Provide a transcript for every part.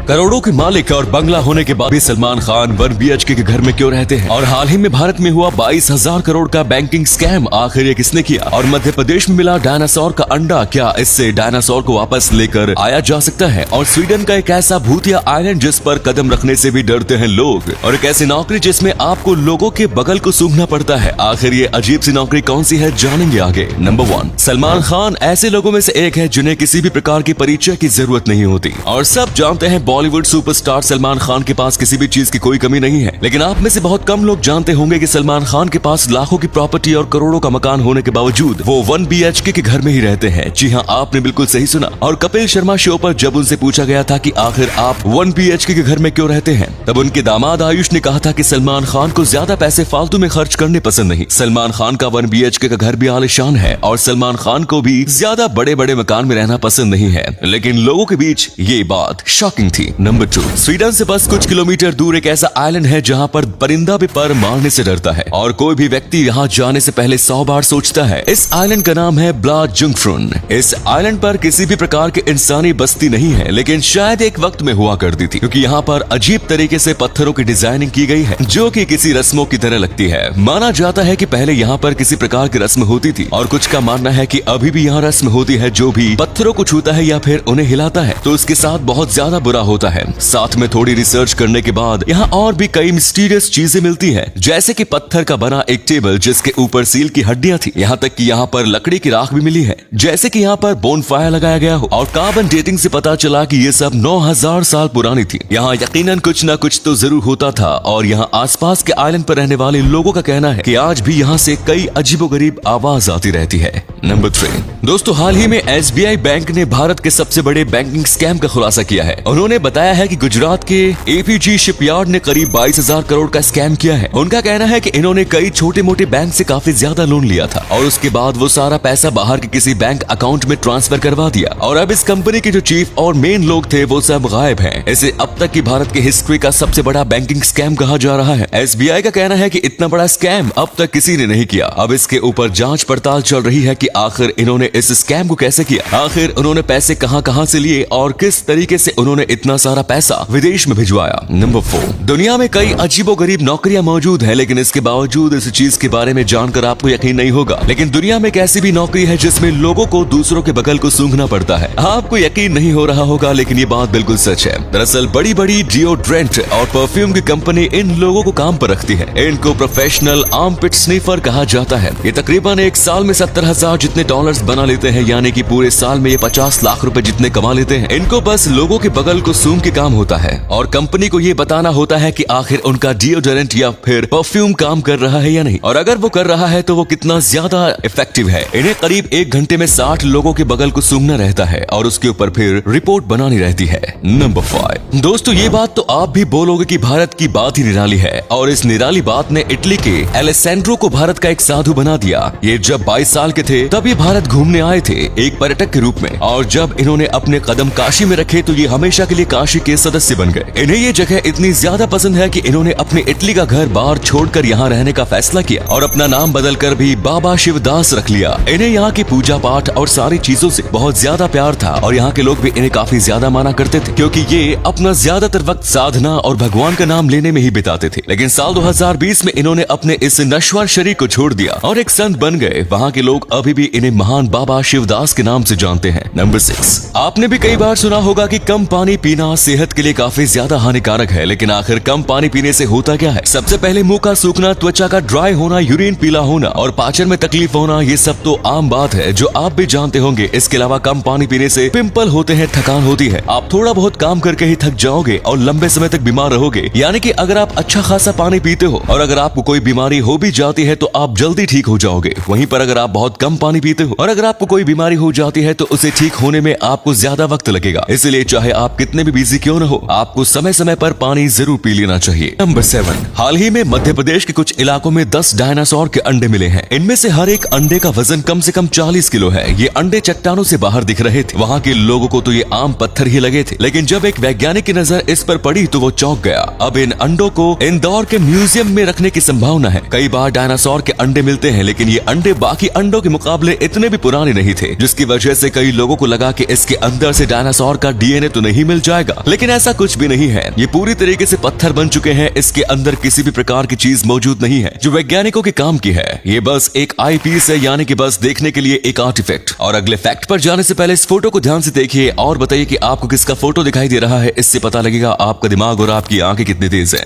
करोड़ों के मालिक और बंगला होने के बाद भी सलमान खान 1 BHK के घर में क्यों रहते हैं? और हाल ही में भारत में हुआ 22,000 करोड़ का बैंकिंग स्कैम आखिर ये किसने किया? और मध्य प्रदेश में मिला डायनासोर का अंडा, क्या इससे डायनासोर को वापस लेकर आया जा सकता है? और स्वीडन का एक ऐसा भूतिया आइलैंड जिस पर कदम रखने से भी डरते हैं लोग, और एक ऐसी नौकरी जिसमें आपको लोगों के बगल को सूंघना पड़ता है। आखिर ये अजीब सी नौकरी कौन सी है, जानेंगे आगे। नंबर 1, सलमान खान ऐसे लोगों में से एक है जिन्हें किसी भी प्रकार की परिचय की जरूरत नहीं होती। और सब जानते हैं बॉलीवुड सुपरस्टार सलमान खान के पास किसी भी चीज की कोई कमी नहीं है। लेकिन आप में से बहुत कम लोग जानते होंगे कि सलमान खान के पास लाखों की प्रॉपर्टी और करोड़ों का मकान होने के बावजूद वो 1 BHK के घर में ही रहते हैं। जी हाँ, आपने बिल्कुल सही सुना। और कपिल शर्मा शो पर जब उनसे पूछा गया था कि आखिर आप 1 BHK के घर में क्यों रहते हैं, तब उनके दामाद आयुष ने कहा था कि सलमान खान को ज्यादा पैसे फालतू में खर्च करने पसंद नहीं। सलमान खान का 1 BHK का घर भी आलीशान है और सलमान खान को भी ज्यादा बड़े बड़े मकान में रहना पसंद नहीं है। लेकिन लोगों के बीच ये बात शॉकिंग थी। नंबर 2, स्वीडन से बस कुछ किलोमीटर दूर एक ऐसा आइलैंड है जहाँ पर परिंदा भी पर मारने से डरता है और कोई भी व्यक्ति यहाँ जाने से पहले 100 बार सोचता है। इस आइलैंड का नाम है ब्लाजुंगफ्रुन। इस आइलैंड पर किसी भी प्रकार की इंसानी बस्ती नहीं है, लेकिन शायद एक वक्त में हुआ करती थी, क्योंकि यहाँ पर अजीब तरीके से पत्थरों की डिजाइनिंग की गई है जो कि किसी रस्मों की तरह लगती है। माना जाता है कि पहले यहाँ पर किसी प्रकार की रस्म होती थी और कुछ का मानना है कि अभी भी यहाँ रस्म होती है। जो भी पत्थरों को छूता है या फिर उन्हें हिलाता है तो उसके साथ बहुत ज्यादा बुरा होता है। साथ में थोड़ी रिसर्च करने के बाद यहाँ और भी कई मिस्टीरियस चीजें मिलती है, जैसे कि पत्थर का बना एक टेबल जिसके ऊपर सील की हड्डियां थी। यहाँ तक कि यहाँ पर लकड़ी की राख भी मिली है, जैसे कि यहाँ पर बोन फायर लगाया गया हो। और कार्बन डेटिंग से पता चला कि ये सब 9000 साल पुरानी थी। यहाँ यकीनन कुछ न कुछ तो जरूर होता था। और यहाँ आसपास के आइलैंड पर रहने वाले लोगों का कहना है कि आज भी यहाँ से कई अजीबोगरीब आवाज आती रहती है। नंबर 3, दोस्तों हाल ही में SBI बैंक ने भारत के सबसे बड़े बैंकिंग स्कैम का खुलासा किया है। उन्होंने बताया है कि गुजरात के APG शिपयार्ड ने करीब 22,000 करोड़ का स्कैम किया है। उनका कहना है कि इन्होंने कई छोटे मोटे बैंक से काफी ज्यादा लोन लिया था और उसके बाद वो सारा पैसा बाहर के किसी बैंक अकाउंट में ट्रांसफर करवा दिया। और अब इस कंपनी के जो चीफ और मेन लोग थे वो सब गायब हैं। इसे अब तक की भारत की हिस्ट्री का सबसे बड़ा बैंकिंग स्कैम कहा जा रहा है। SBI का कहना है कि इतना बड़ा स्कैम अब तक किसी ने नहीं किया। अब इसके ऊपर जांच पड़ताल चल रही है कि आखिर इन्होंने इस स्कैम को कैसे किया, आखिर उन्होंने पैसे कहां से लिए और किस तरीके से उन्होंने इतना सारा पैसा विदेश में भिजवाया। नंबर 4, दुनिया में कई अजीबोगरीब नौकरियां मौजूद है, लेकिन इसके बावजूद इस चीज के बारे में जानकर आपको यकीन नहीं होगा, लेकिन दुनिया में एक ऐसी भी नौकरी है जिसमें लोगों को दूसरों के बगल को सूंघना पड़ता है। आपको यकीन नहीं हो रहा होगा, लेकिन ये बात बिल्कुल सच है। दरअसल बड़ी बड़ी डिओड्रेंट और परफ्यूम की कंपनी इन लोगों को काम पर रखती है। इनको प्रोफेशनल आर्मपिट स्नीफर कहा जाता है। ये तकरीबन एक साल में 70,000 जितने डॉलर्स बना लेते हैं, यानी कि पूरे साल में ये 50 लाख रुपए जितने कमा लेते हैं। इनको बस लोगों के बगल को सूंघ के काम होता है और कंपनी को ये बताना होता है कि आखिर उनका डिओडोरेंट या फिर परफ्यूम काम कर रहा है या नहीं, और अगर वो कर रहा है तो वो कितना ज्यादा इफेक्टिव है। इन्हें करीब 1 घंटे में 60 लोगों के बगल को सूंघना रहता है और उसके ऊपर फिर रिपोर्ट बनानी रहती है। नंबर 5, दोस्तों ये बात तो आप भी बोलोगे कि भारत की बात ही निराली है, और इस निराली बात ने इटली के एलेसेंड्रो को भारत का एक साधु बना दिया। ये जब 22 साल के थे तब ये भारत घूमने आए थे एक पर्यटक के रूप में, और जब इन्होंने अपने कदम काशी में रखे तो ये हमेशा के लिए काशी के सदस्य बन गए। इन्हें ये जगह इतनी ज्यादा पसंद है कि इन्होंने अपने इटली का घर बार छोड़कर यहाँ रहने का फैसला किया और अपना नाम बदलकर भी बाबा शिवदास रख लिया। इन्हें यहाँ की पूजा पाठ और सारी चीजों से बहुत ज्यादा प्यार था और यहाँ के लोग भी इन्हें काफी ज्यादा माना करते थे, क्योंकि ये अपना ज्यादातर वक्त साधना और भगवान का नाम लेने में ही बिताते थे। लेकिन साल 2020 में इन्होंने अपने इस नश्वर शरीर को छोड़ दिया और एक संत बन गए। वहाँ के लोग अभी भी इन्हें महान बाबा शिवदास के नाम से जानते हैं। नंबर 6, आपने भी कई बार सुना होगा कि कम पानी पीना सेहत के लिए काफी ज्यादा हानिकारक है, लेकिन आखिर कम पानी पीने से होता क्या है? सबसे पहले मुंह का सूखना, त्वचा का ड्राई होना, यूरिन पीला होना और पाचन में तकलीफ होना, ये सब तो आम बात है जो आप भी जानते होंगे। इसके अलावा कम पानी पीने से पिंपल होते हैं, थकान होती है, आप थोड़ा बहुत काम करके ही थक जाओगे और लंबे समय तक बीमार रहोगे। यानी कि अगर आप अच्छा खासा पानी पीते हो और अगर आपको कोई बीमारी हो भी जाती है तो आप जल्दी ठीक हो जाओगे। वहीं पर अगर आप बहुत कम पानी पीते हो और अगर आपको कोई बीमारी हो जाती है तो उसे ठीक होने में आपको ज्यादा वक्त लगेगा। इसलिए चाहे आप कितने भी बिजी क्यों न हो, आपको समय समय पर पानी जरूर पी लेना चाहिए। नंबर 7, हाल ही में मध्य प्रदेश के कुछ इलाकों में 10 डायनासोर के अंडे मिले हैं। इनमें से हर एक अंडे का वजन कम से कम 40 किलो है। ये अंडे चट्टानों से बाहर दिख रहे थे। वहाँ के लोगों को तो ये आम पत्थर ही लगे थे, लेकिन जब एक वैज्ञानिक की नजर इस पर पड़ी तो वो चौंक गया। अब इन अंडों को इंदौर के म्यूजियम में रखने की संभावना है। कई बार डायनासोर के अंडे मिलते हैं, लेकिन ये अंडे बाकी अंडों के मुकाबले इतने भी पुराने नहीं थे, जिसकी वजह से कई लोगों को लगा कि इसके अंदर से डायनासोर का DNA तो नहीं मिल जाए जाएगा, लेकिन ऐसा कुछ भी नहीं है। ये पूरी तरीके से पत्थर बन चुके हैं। इसके अंदर किसी भी प्रकार की चीज मौजूद नहीं है जो वैज्ञानिकों के काम की है। ये बस एक आई पीस है, यानी कि बस देखने के लिए एक आर्टिफैक्ट। और अगले फैक्ट पर जाने से पहले इस फोटो को ध्यान से देखिए और बताइए कि आपको किसका फोटो दिखाई दे रहा है। इससे पता लगेगा आपका दिमाग और आपकी आंखें कितनी तेज है।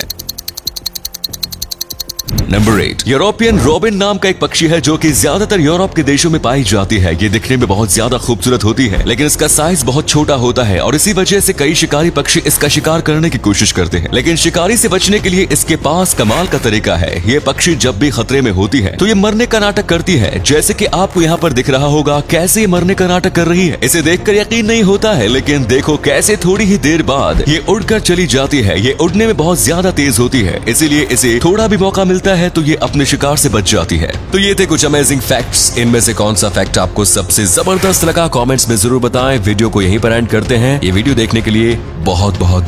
नंबर 8, यूरोपियन रॉबिन नाम का एक पक्षी है जो कि ज्यादातर यूरोप के देशों में पाई जाती है। ये दिखने में बहुत ज्यादा खूबसूरत होती है, लेकिन इसका साइज बहुत छोटा होता है और इसी वजह से कई शिकारी पक्षी इसका शिकार करने की कोशिश करते हैं। लेकिन शिकारी से बचने के लिए इसके पास कमाल का तरीका है। ये पक्षी जब भी खतरे में होती है तो ये मरने का नाटक करती है, जैसे कि आपको यहाँ पर दिख रहा होगा कैसे ये मरने का नाटक कर रही है। इसे देखकर यकीन नहीं होता है, लेकिन देखो कैसे थोड़ी ही देर बाद ये उड़कर चली जाती है। ये उड़ने में बहुत ज्यादा तेज होती है, इसीलिए इसे थोड़ा भी मौका मिलता है तो ये अपने शिकार से बच जाती है। तो ये थे कुछ अमेजिंग फैक्ट्स। इनमें से कौन सा फैक्ट आपको सबसे जबरदस्त लगा कमेंट्स में जरूर बताएं। वीडियो को यहीं पर एंड करते हैं। ये वीडियो देखने के लिए बहुत बहुत